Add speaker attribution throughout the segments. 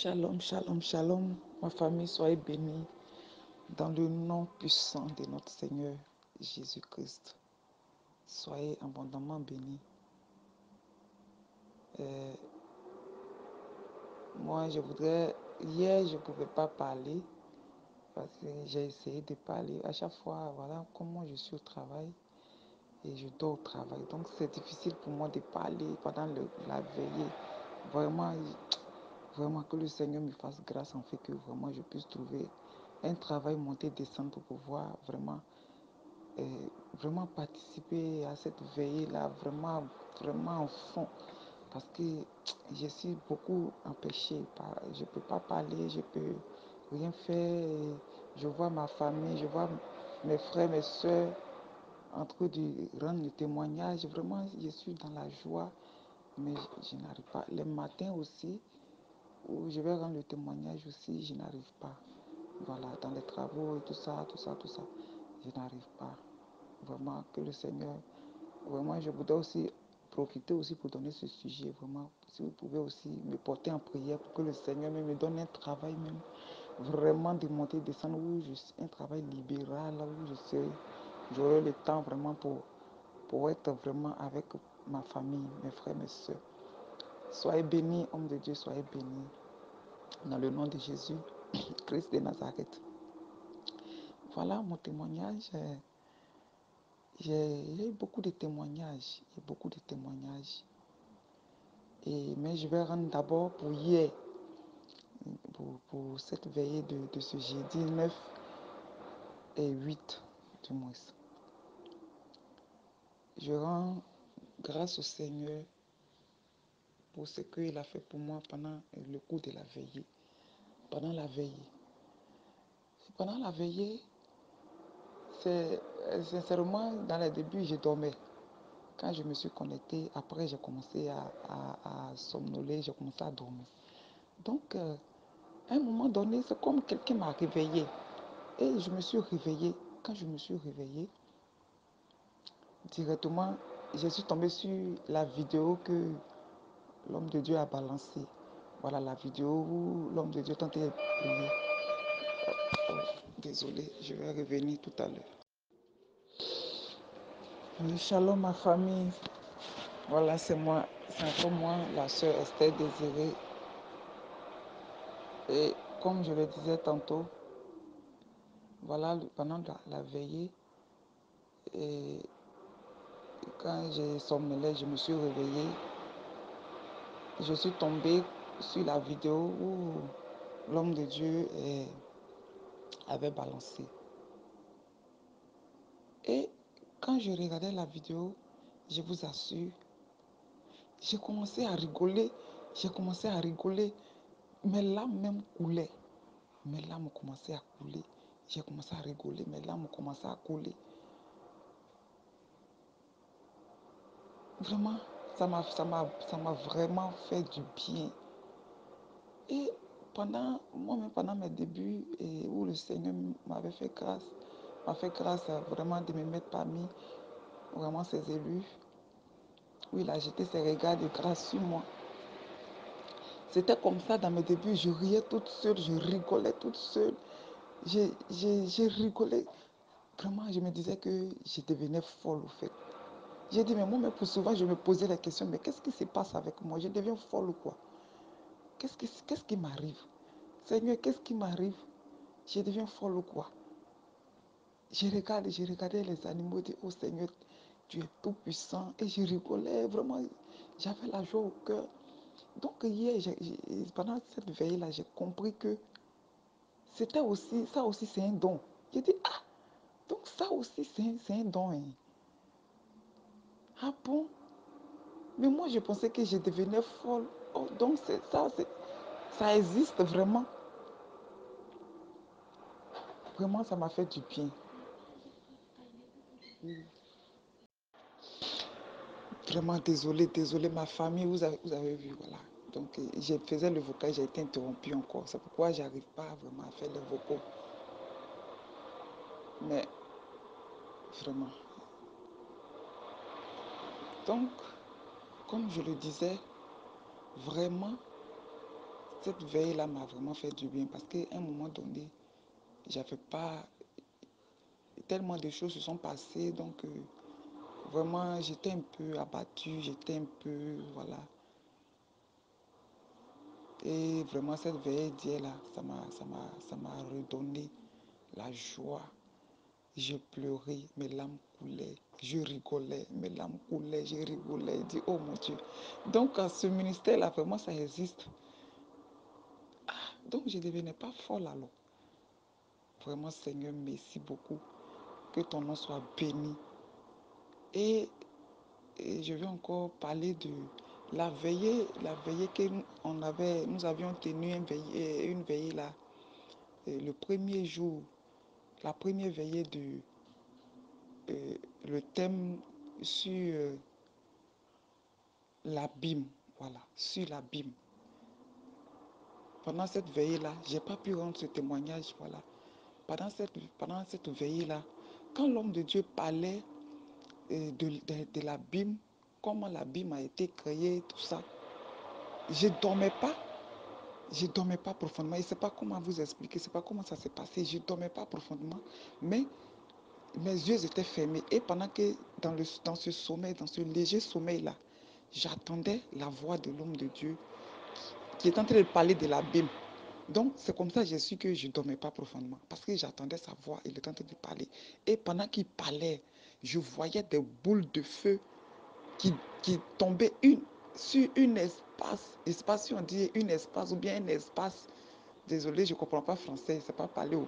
Speaker 1: Shalom, shalom, shalom. Ma famille, soyez bénis dans le nom puissant de notre Seigneur Jésus-Christ. Soyez abondamment bénis. Moi, hier, je ne pouvais pas parler parce que j'ai essayé de parler. À chaque fois, voilà, comment je suis au travail et je dors au travail. Donc, c'est difficile pour moi de parler pendant la veillée. Vraiment, vraiment que le Seigneur me fasse grâce en fait que vraiment je puisse trouver un travail monté, descendre pour pouvoir vraiment participer à cette veillée-là, vraiment en fond. Parce que je suis beaucoup empêché. Je ne peux pas parler, je ne peux rien faire. Je vois ma famille, je vois mes frères, mes soeurs en train de rendre le témoignage. Vraiment, je suis dans la joie, mais je n'arrive pas. Les matins aussi, où je vais rendre le témoignage aussi, je n'arrive pas. Voilà, dans les travaux et tout ça, je n'arrive pas. Vraiment, que le Seigneur, vraiment, je voudrais aussi profiter aussi pour donner ce sujet, vraiment, si vous pouvez aussi me porter en prière pour que le Seigneur me donne un travail même, vraiment de monter, descendre, un travail libéral, où j'aurai le temps vraiment pour être vraiment avec ma famille, mes frères, mes soeurs. Soyez bénis, hommes de Dieu, soyez bénis. Dans le nom de Jésus, Christ de Nazareth. Voilà mon témoignage. J'ai eu beaucoup de témoignages. Mais je vais rendre d'abord pour hier, pour cette veillée de ce jeudi 9 et 8 du mois. Je rends grâce au Seigneur pour ce qu'il a fait pour moi pendant le cours de la veillée. Pendant la veillée, sincèrement, dans les débuts, je dormais. Quand je me suis connecté, après j'ai commencé à somnoler, j'ai commencé à dormir. Donc, à un moment donné, c'est comme quelqu'un m'a réveillé. Et je me suis réveillée. Quand je me suis réveillée, directement, je suis tombée sur la vidéo que l'homme de Dieu a balancée. Voilà la vidéo où l'homme de Dieu tentait de prier. Désolée, je vais revenir tout à l'heure. Shalom ma famille. Voilà, c'est moi, c'est encore moi, la sœur Esther Désirée. Et comme je le disais tantôt, voilà, pendant la veillée, et quand j'ai somnolé, je me suis réveillée. Je suis tombée sur la vidéo où l'homme de Dieu avait balancé. Et quand je regardais la vidéo, je vous assure, j'ai commencé à rigoler. Mes larmes même coulaient. Mes larmes commençaient à couler. J'ai commencé à rigoler, mes larmes commençaient à couler. Vraiment, ça m'a vraiment fait du bien. Et moi-même, pendant mes débuts, où le Seigneur m'a fait grâce vraiment de me mettre parmi vraiment ses élus, où il a jeté ses regards de grâce sur moi. C'était comme ça dans mes débuts, je riais toute seule, je rigolais toute seule. J'ai rigolé. Vraiment, je me disais que je devenais folle au fait. J'ai dit, mais moi-même, pour souvent, je me posais la question, mais qu'est-ce qui se passe avec moi? Je deviens folle ou quoi? Qu'est-ce qui m'arrive? Seigneur, qu'est-ce qui m'arrive? Je deviens folle ou quoi? Je regardais les animaux, je dis, oh Seigneur, tu es tout puissant. Et je rigolais, vraiment, j'avais la joie au cœur. Donc hier, pendant cette veille-là, j'ai compris que ça aussi c'est un don. J'ai dit, ah, donc ça aussi c'est un don. Hein. Ah bon? Mais moi je pensais que je devenais folle. Oh, donc ça existe vraiment. Vraiment, ça m'a fait du bien. Vraiment désolé, ma famille, vous avez vu, voilà. Donc, je faisais le vocal, j'ai été interrompu encore. C'est pourquoi je n'arrive pas vraiment à faire les vocaux. Mais, vraiment. Donc, comme je le disais, vraiment, cette veille-là m'a vraiment fait du bien parce qu'à un moment donné, j'avais pas... Tellement de choses se sont passées, donc vraiment j'étais un peu abattue, j'étais un peu... Voilà. Et vraiment cette veille d'hier là, ça m'a redonné la joie. Je pleurais, mes larmes coulaient. Je rigolais, mes larmes coulaient, je rigolais. Je dis, oh mon Dieu. Donc, ce ministère-là, vraiment, ça existe. Donc, je ne devenais pas folle alors. Vraiment, Seigneur, merci beaucoup. Que ton nom soit béni. Et, et je vais encore parler de la veillée que nous avions tenu une veillée là. Et le premier jour, la première veillée de le thème sur l'abîme, voilà, sur l'abîme. Pendant cette veillée-là, je n'ai pas pu rendre ce témoignage, voilà. Pendant cette veillée-là, quand l'homme de Dieu parlait de l'abîme, comment l'abîme a été créé, tout ça, je ne dormais pas. Je ne dormais pas profondément. Je ne sais pas comment vous expliquer, je ne sais pas comment ça s'est passé. Je ne dormais pas profondément, mais mes yeux étaient fermés. Et pendant que dans ce sommeil, dans ce léger sommeil-là, j'attendais la voix de l'homme de Dieu qui est en train de parler de l'abîme. Donc, c'est comme ça que j'ai su que je ne dormais pas profondément. Parce que j'attendais sa voix, il était en train de parler. Et pendant qu'il parlait, je voyais des boules de feu qui tombaient sur un espace, si on dit un espace ou bien un espace. Désolé, je ne comprends pas français, je ne sais pas parler.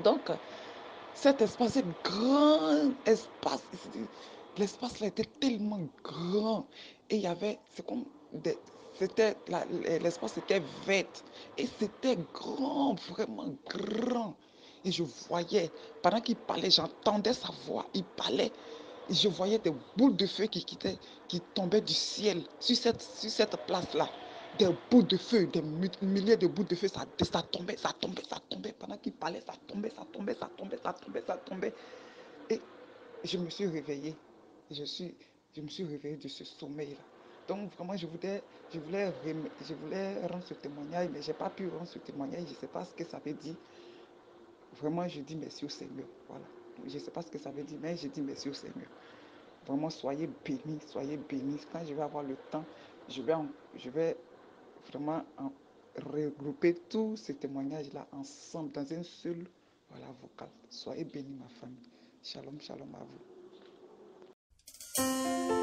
Speaker 1: Donc, cet espace, ce grand espace, l'espace là était tellement grand. Et il y avait, c'est comme, l'espace était vert. Et c'était grand, vraiment grand. Et je voyais, pendant qu'il parlait, j'entendais sa voix, il parlait. Et je voyais des boules de feu qui tombaient du ciel sur cette place-là. Des boules de feu, des milliers de boules de feu, ça tombait, ça tombait, ça tombait. Pendant qu'il parlait, ça tombait, ça tombait, ça tombait, ça tombait, ça tombait. Et je me suis réveillée. Je me suis réveillée de ce sommeil-là. Donc vraiment, je voulais rendre ce témoignage, mais je n'ai pas pu rendre ce témoignage. Je ne sais pas ce que ça veut dire. Vraiment, je dis merci au Seigneur. Voilà. Je ne sais pas ce que ça veut dire, mais je dis merci au Seigneur. Vraiment, soyez bénis, soyez bénis. Quand je vais avoir le temps, je vais vraiment regrouper tous ces témoignages-là ensemble dans un seul vocal. Soyez bénis, ma famille. Shalom, shalom à vous.